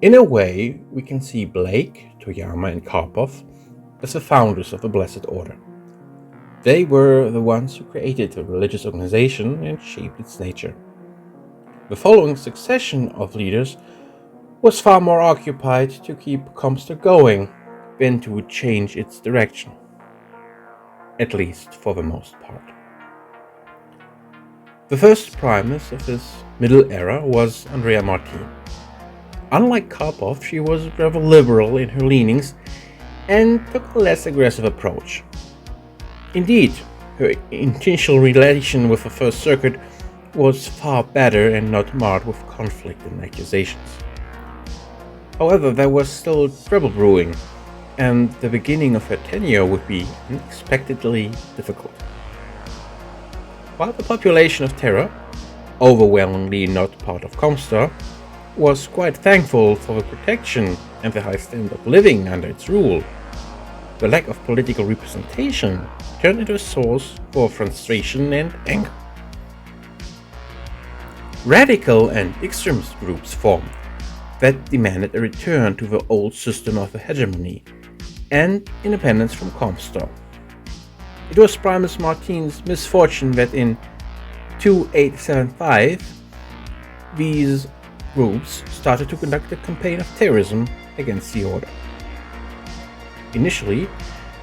In a way, we can see Blake, Toyama, and Karpov as the founders of the Blessed Order. They were the ones who created the religious organization and shaped its nature. The following succession of leaders was far more occupied to keep ComStar going than to change its direction, at least for the most part. The first Primus of this middle era was Andrea Marteen. Unlike Karpov, she was rather liberal in her leanings and took a less aggressive approach. Indeed, her initial relation with the First Circuit was far better and not marred with conflict and accusations. However, there was still trouble brewing, and the beginning of her tenure would be unexpectedly difficult. While the population of Terra, overwhelmingly not part of ComStar, was quite thankful for the protection and the high standard of living under its rule, the lack of political representation turned into a source for frustration and anger. Radical and extremist groups formed that demanded a return to the old system of hegemony and independence from ComStar. It was Primus Marteen's misfortune that in 2875 these groups started to conduct a campaign of terrorism against the Order. Initially,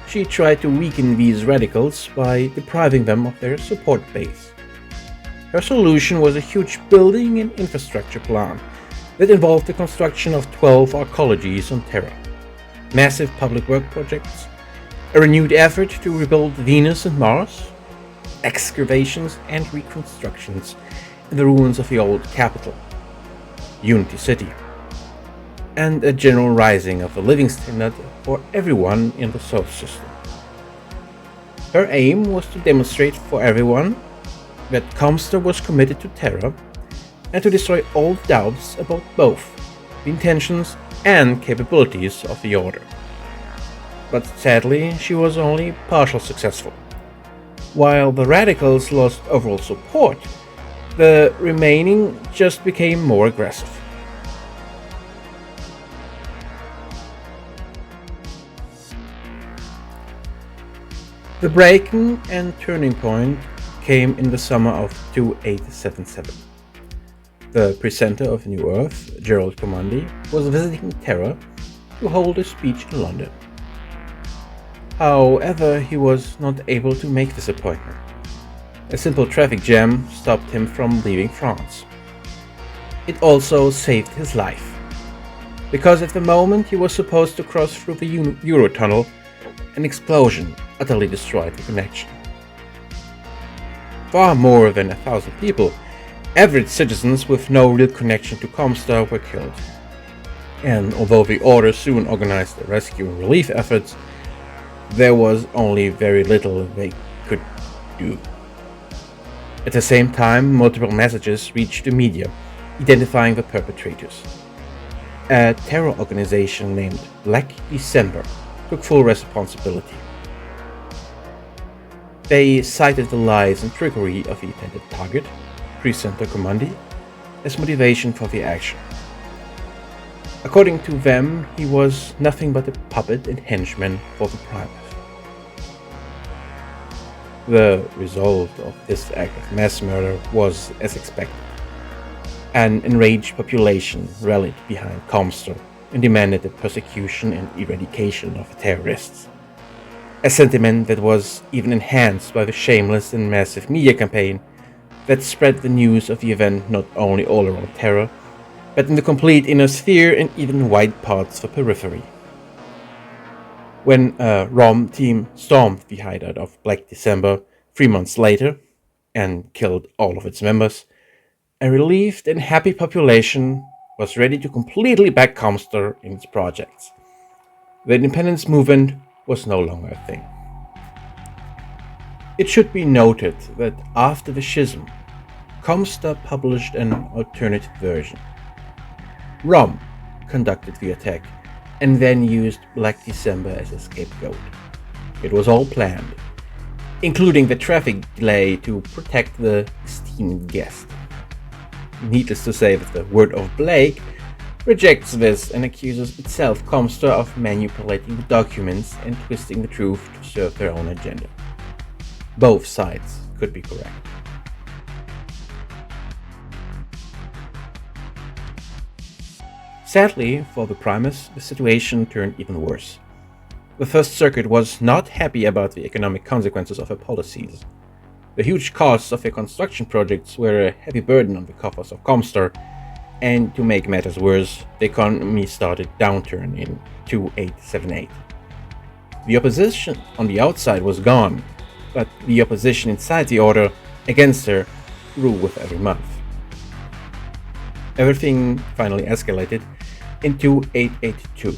she tried to weaken these radicals by depriving them of their support base. Her solution was a huge building and infrastructure plan that involved the construction of 12 Arcologies on Terra, massive public work projects, a renewed effort to rebuild Venus and Mars, excavations and reconstructions in the ruins of the old capital, Unity City, and a general rising of the living standard for everyone in the solar system. Her aim was to demonstrate for everyone that ComStar was committed to Terra and to destroy all doubts about both the intentions and capabilities of the Order. But sadly, she was only partially successful. While the radicals lost overall support, the remaining just became more aggressive. The breaking and turning point came in the summer of 2877. The presenter of New Earth, Gerald Commandi, was visiting Terra to hold a speech in London. However, he was not able to make this appointment. A simple traffic jam stopped him from leaving France. It also saved his life, because at the moment he was supposed to cross through the Eurotunnel, an explosion utterly destroyed the connection. Far more than 1,000 people, average citizens with no real connection to ComStar, were killed. And although the Order soon organized the rescue and relief efforts, there was only very little they could do. At the same time, multiple messages reached the media, identifying the perpetrators. A terror organization named Black December took full responsibility. They cited the lies and trickery of the intended target, Presenter Commandi, as motivation for the action. According to them, he was nothing but a puppet and henchman for the Primus. The result of this act of mass murder was as expected. An enraged population rallied behind ComStar and demanded the persecution and eradication of the terrorists. A sentiment that was even enhanced by the shameless and massive media campaign that spread the news of the event not only all around Terra, but in the complete inner sphere and even wide parts of Periphery. When a ROM team stormed the hideout of Black December 3 months later and killed all of its members, a relieved and happy population was ready to completely back ComStar in its projects. The independence movement was no longer a thing. It should be noted that after the schism, ComStar published an alternative version. ROM conducted the attack and then used Black December as a scapegoat. It was all planned, including the traffic delay to protect the esteemed guest. Needless to say that the word of Blake rejects this and accuses itself, ComStar, of manipulating the documents and twisting the truth to serve their own agenda. Both sides could be correct. Sadly for the Primus, the situation turned even worse. The First Circuit was not happy about the economic consequences of her policies. The huge costs of her construction projects were a heavy burden on the coffers of ComStar, and to make matters worse, the economy started downturn in 2878. The opposition on the outside was gone, but the opposition inside the order against her grew with every month. Everything finally escalated in 2882,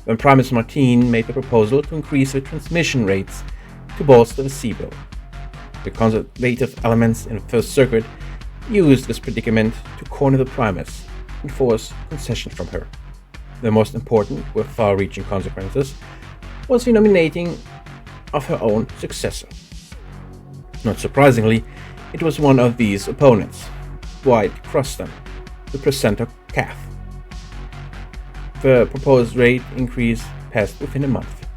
when Primus Marteen made the proposal to increase the transmission rates to bolster the sea-bill. The conservative elements in the First Circuit used this predicament to corner the Primus and force concessions from her. The most important, with far-reaching consequences, was the nominating of her own successor. Not surprisingly, it was one of these opponents, White Croston, the presenter calf. The proposed rate increase passed within a month.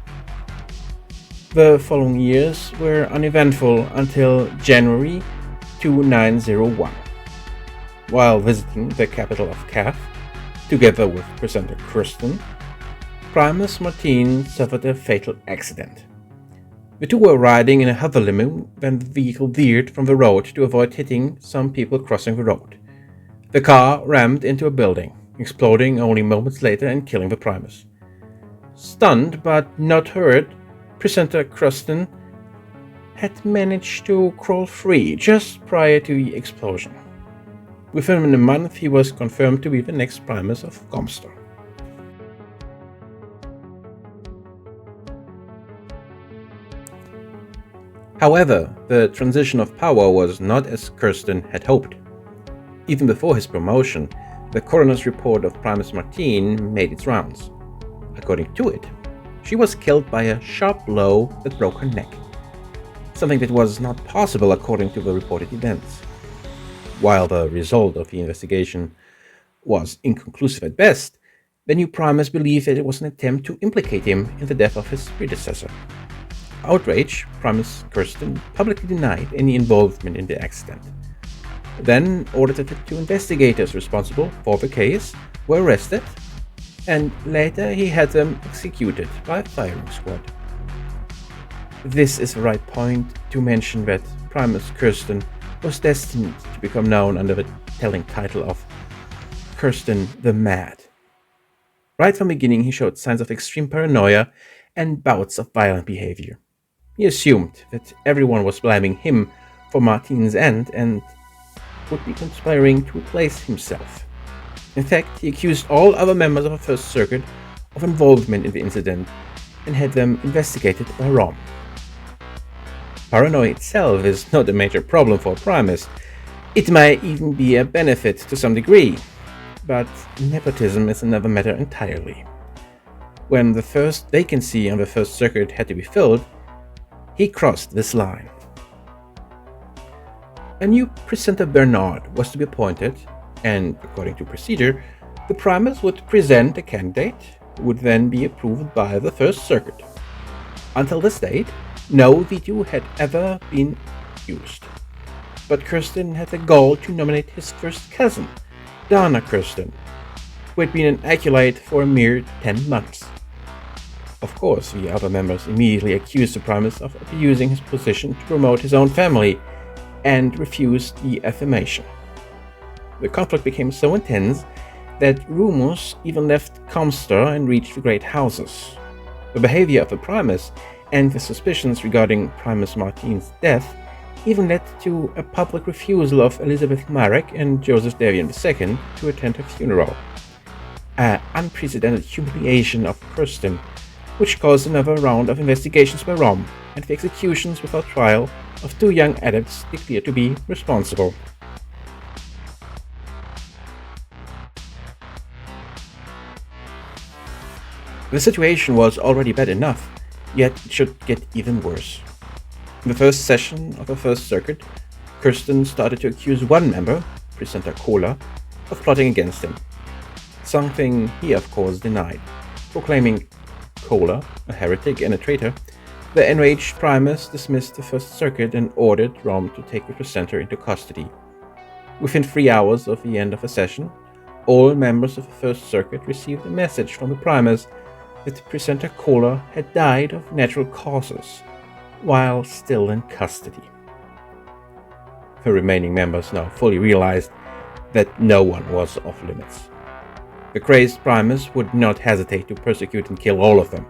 The following years were uneventful until January 2901. While visiting the capital of Calf, together with presenter Kirsten, Primus Marteen suffered a fatal accident. The two were riding in a hover limo when the vehicle veered from the road to avoid hitting some people crossing the road. The car rammed into a building, exploding only moments later and killing the Primus. Stunned but not hurt, presenter Krustin had managed to crawl free just prior to the explosion. Within a month, he was confirmed to be the next Primus of ComStar. However, the transition of power was not as Kirsten had hoped. Even before his promotion, the coroner's report of Primus Marteen made its rounds. According to it, she was killed by a sharp blow that broke her neck, something that was not possible according to the reported events. While the result of the investigation was inconclusive at best, the new Primus believed that it was an attempt to implicate him in the death of his predecessor. Outraged, Primus Kirsten publicly denied any involvement in the accident. Then ordered that the two investigators responsible for the case were arrested, and later he had them executed by a firing squad. This is the right point to mention that Primus Kirsten was destined to become known under the telling title of Kirsten the Mad. Right from the beginning, he showed signs of extreme paranoia and bouts of violent behavior. He assumed that everyone was blaming him for Marteen's end and would be conspiring to replace himself. In fact, he accused all other members of the First Circuit of involvement in the incident and had them investigated by Rom. Paranoia itself is not a major problem for Primus. It might even be a benefit to some degree, but nepotism is another matter entirely. When the first vacancy on the First Circuit had to be filled, he crossed this line. A new presenter Bernard was to be appointed, and according to procedure, the Primus would present a candidate who would then be approved by the First Circuit. Until this date, no veto had ever been used. But Kirsten had the gall to nominate his first cousin, Dana Kirsten, who had been an acolyte for a mere 10 months. Of course, the other members immediately accused the Primus of abusing his position to promote his own family, and refused the affirmation. The conflict became so intense that rumors even left ComStar and reached the great houses. The behavior of the Primus and the suspicions regarding Primus Marteen's death even led to a public refusal of Elizabeth Marek and Joseph Davian II to attend her funeral. An unprecedented humiliation of Kirsten, which caused another round of investigations by Rom and the executions without trial of two young adepts declared to be responsible. The situation was already bad enough, yet it should get even worse. In the first session of the First Circuit, Kirsten started to accuse one member, presenter Kola, of plotting against him. something he of course denied, proclaiming Cola a heretic and a traitor. The enraged Primus dismissed the First Circuit and ordered Rom to take the presenter into custody. Within 3 hours of the end of the session, all members of the First Circuit received a message from the Primus that the presenter Cola had died of natural causes, while still in custody. The remaining members now fully realized that no one was off limits. The crazed Primus would not hesitate to persecute and kill all of them.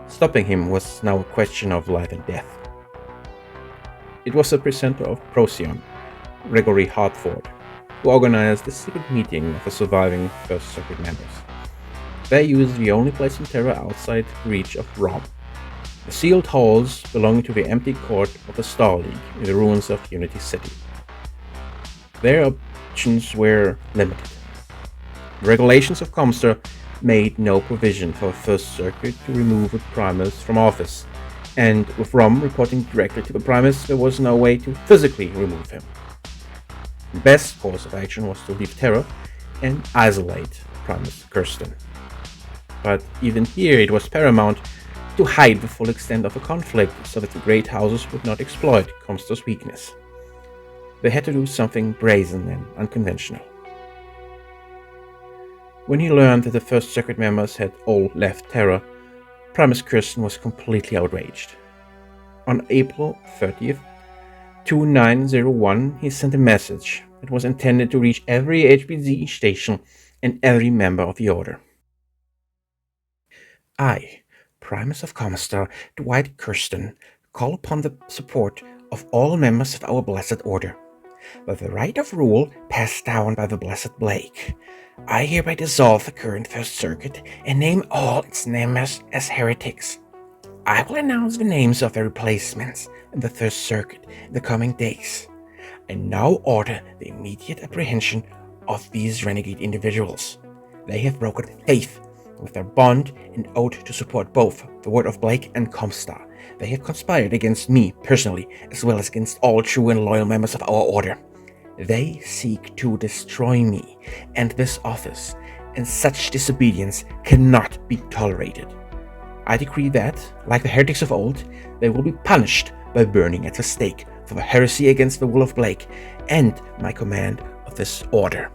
Stopping him was now a question of life and death. It was the presenter of Procyon, Gregory Hartford, who organized the secret meeting of the surviving First Circuit members. They used the only place in Terra outside reach of Rom, the sealed halls belonging to the empty court of the Star League in the ruins of Unity City. Their options were limited. The regulations of ComStar made no provision for a First Circuit to remove a Primus from office, and with Rom reporting directly to the Primus, there was no way to physically remove him. The best course of action was to leave Terra and isolate Primus Kirsten. But even here it was paramount to hide the full extent of the conflict so that the great houses would not exploit ComStar's weakness. They had to do something brazen and unconventional. When he learned that the First Circuit members had all left Terra, Primus Kirsten was completely outraged. On April 30th, 2901, he sent a message that was intended to reach every HBZ station and every member of the Order. I, Primus of ComStar, Dwight Kirsten, call upon the support of all members of our Blessed Order. By the right of rule passed down by the Blessed Blake, I hereby dissolve the current First Circuit and name all its members as heretics. I will announce the names of their replacements in the First Circuit in the coming days. I now order the immediate apprehension of these renegade individuals. They have broken faith with their bond and oath to support both the word of Blake and ComStar. They have conspired against me personally, as well as against all true and loyal members of our order. They seek to destroy me and this office, and such disobedience cannot be tolerated. I decree that, like the heretics of old, they will be punished by burning at the stake for the heresy against the will of Blake and my command of this order.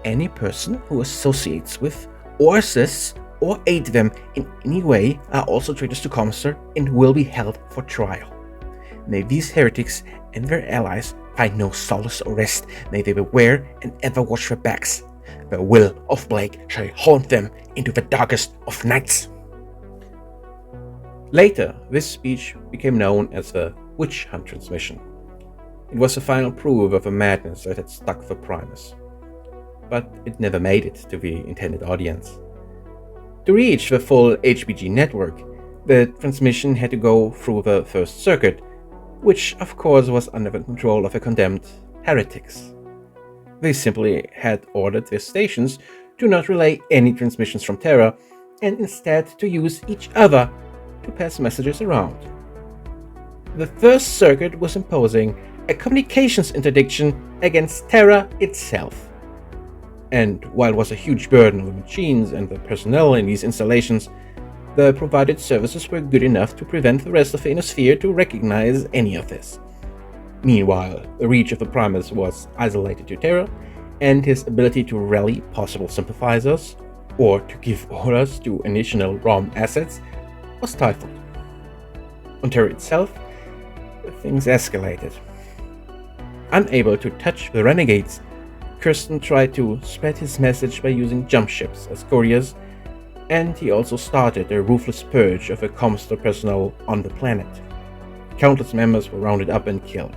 Any person who associates with or assists or aid them in any way are also traitors to ComStar and will be held for trial. May these heretics and their allies find no solace or rest. May they beware and ever watch their backs. The will of Blake shall haunt them into the darkest of nights. Later, this speech became known as the Witch Hunt Transmission. It was the final proof of a madness that had stuck the Primus. But it never made it to the intended audience. To reach the full HBG network, the transmission had to go through the First Circuit, which of course was under the control of the condemned heretics. They simply had ordered their stations to not relay any transmissions from Terra, and instead to use each other to pass messages around. The First Circuit was imposing a communications interdiction against Terra itself. And while it was a huge burden on the machines and the personnel in these installations, the provided services were good enough to prevent the rest of the Inosphere to recognize any of this. Meanwhile, the reach of the Primus was isolated to Terra, and his ability to rally possible sympathizers, or to give orders to additional ROM assets, was stifled. On Terra itself, things escalated. Unable to touch the renegades, Kirsten tried to spread his message by using jump ships as couriers, and he also started a ruthless purge of the ComStar personnel on the planet. Countless members were rounded up and killed.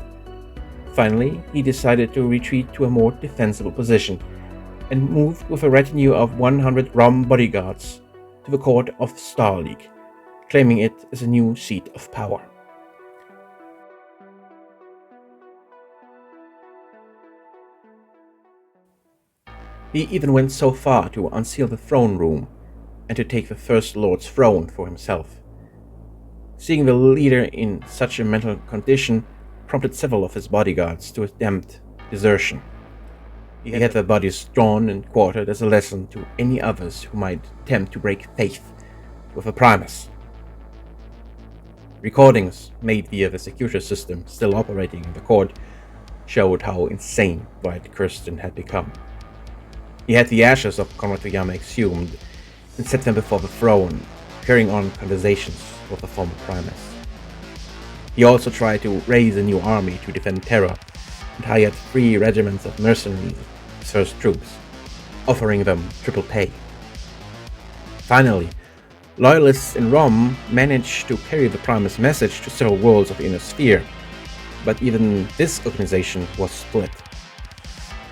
Finally, he decided to retreat to a more defensible position and moved with a retinue of 100 ROM bodyguards to the court of the Star League, claiming it as a new seat of power. He even went so far to unseal the throne room and to take the First Lord's throne for himself. Seeing the leader in such a mental condition prompted several of his bodyguards to attempt desertion. He had their bodies drawn and quartered as a lesson to any others who might attempt to break faith with the Primus. Recordings made via the security system still operating in the court showed how insane Dwight Kirsten had become. He had the ashes of Conrad Toyama exhumed and set them before the throne, carrying on conversations with the former Primus. He also tried to raise a new army to defend Terra and hired 3 regiments of mercenaries as first troops, offering them triple pay. Finally, loyalists in Rome managed to carry the Primus message to several worlds of the Inner Sphere, but even this organization was split.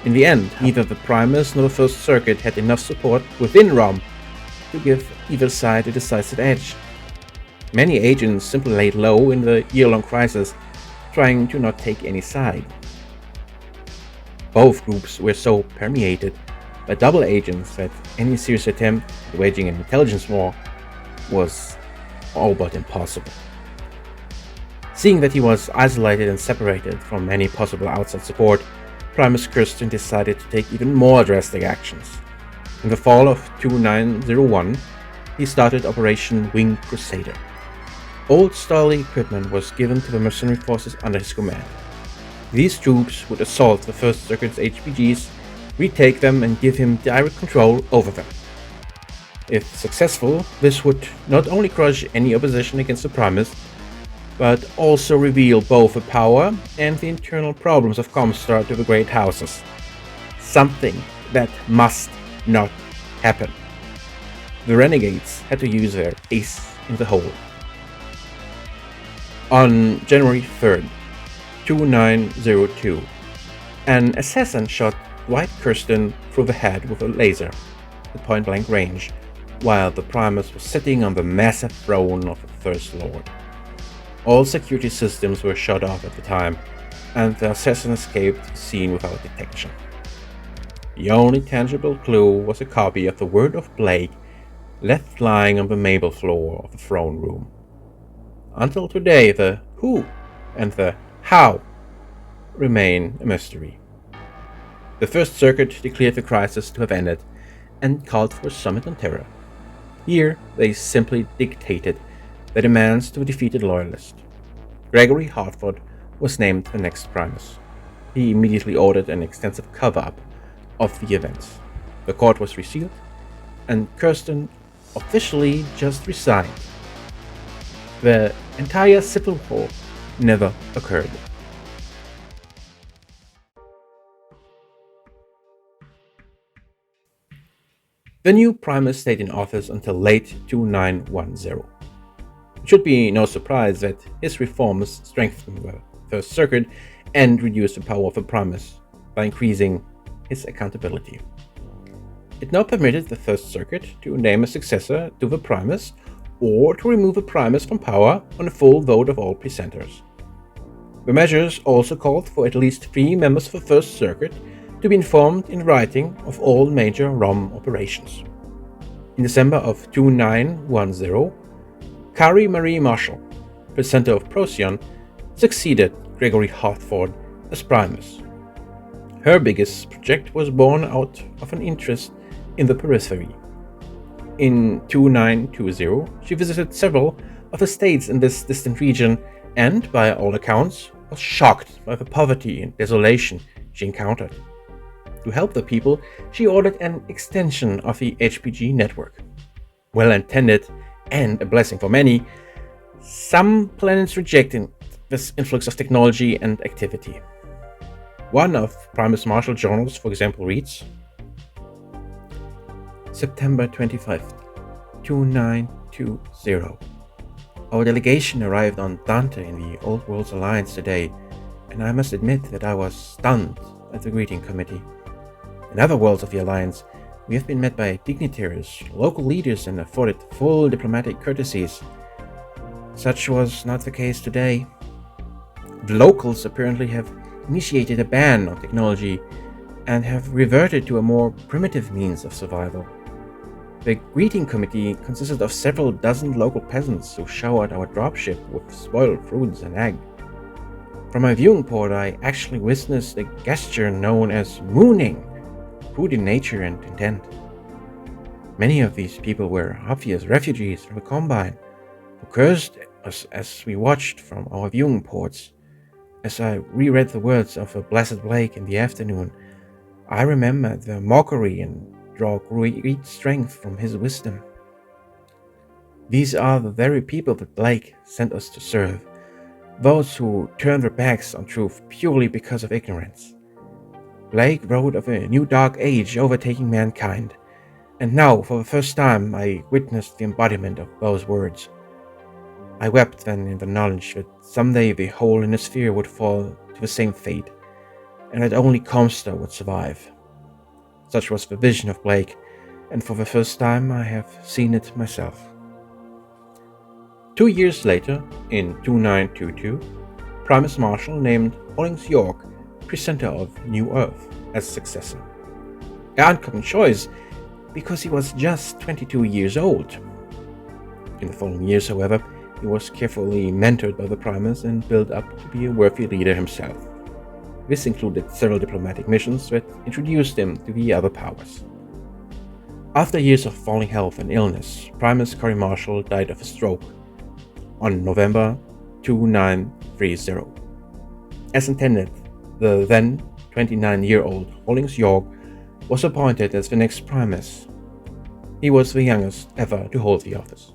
In the end, neither the Primus nor the First Circuit had enough support within Rome to give either side a decisive edge. Many agents simply laid low in the year-long crisis, trying to not take any side. Both groups were so permeated by double agents that any serious attempt at waging an intelligence war was all but impossible. Seeing that he was isolated and separated from any possible outside support, Primus Kirsten decided to take even more drastic actions. In the fall of 2901, he started Operation Winged Crusader. Old-style equipment was given to the mercenary forces under his command. These troops would assault the First Circuit's HPGs, retake them, and give him direct control over them. If successful, this would not only crush any opposition against the Primus, but also reveal both the power and the internal problems of ComStar to the Great Houses. Something that must not happen. The Renegades had to use their ace in the hole. On January 3rd, 2902, an assassin shot Dwight Kirsten through the head with a laser at point-blank range, while the Primus was sitting on the massive throne of the First Lord. All security systems were shut off at the time, and the assassin escaped the scene without detection. The only tangible clue was a copy of the Word of Blake left lying on the marble floor of the throne room. Until today, the who and the how remain a mystery. The First Circuit declared the crisis to have ended and called for a summit on Terra. Here, they simply dictated the demands to a defeated loyalist. Gregory Hartford was named the next Primus. He immediately ordered an extensive cover-up of the events. The court was resealed, and Kirsten officially just resigned. The entire civil war never occurred. The new Primus stayed in office until late 2910. It should be no surprise that his reforms strengthened the First Circuit and reduced the power of the Primus by increasing his accountability. It now permitted the First Circuit to name a successor to the Primus or to remove a Primus from power on a full vote of all presenters. The measures also called for at least 3 members of the First Circuit to be informed in writing of all major ROM operations. In December of 2910, Kari Marie Marshall, presenter of Procyon, succeeded Gregory Hartford as Primus. Her biggest project was born out of an interest in the Periphery. In 2920, she visited several of the states in this distant region and, by all accounts, was shocked by the poverty and desolation she encountered. To help the people, she ordered an extension of the HPG network. Well intended and a blessing for many, some planets rejected this influx of technology and activity. One of Primus Marshall journals, for example, reads, September 25th, 2920. Our delegation arrived on Dante in the Old Worlds Alliance today, and I must admit that I was stunned at the greeting committee. In other worlds of the Alliance, we have been met by dignitaries, local leaders, and afforded full diplomatic courtesies. Such was not the case today. The locals apparently have initiated a ban on technology and have reverted to a more primitive means of survival. The greeting committee consisted of several dozen local peasants who showered our dropship with spoiled fruits and egg. From my viewing port, I actually witnessed a gesture known as mooning crude in nature and intent. Many of these people were obvious refugees from the Combine, who cursed us as we watched from our viewing ports. As I reread the words of a blessed Blake in the afternoon, I remembered the mockery and draw great strength from his wisdom. These are the very people that Blake sent us to serve, those who turned their backs on truth purely because of ignorance. Blake wrote of a new dark age overtaking mankind, and now, for the first time, I witnessed the embodiment of those words. I wept then in the knowledge that someday the whole hemisphere would fall to the same fate, and that only ComStar would survive. Such was the vision of Blake, and for the first time I have seen it myself. 2 years later, in 2922, Primus Marshal named Hollings York presenter of New Earth as successor. An uncommon choice, because he was just 22 years old. In the following years, however, he was carefully mentored by the Primus and built up to be a worthy leader himself. This included several diplomatic missions that introduced him to the other powers. After years of falling health and illness, Primus Cory Marshall died of a stroke on November 2930. As intended, the then 29-year-old Hollings York was appointed as the next Primus. He was the youngest ever to hold the office.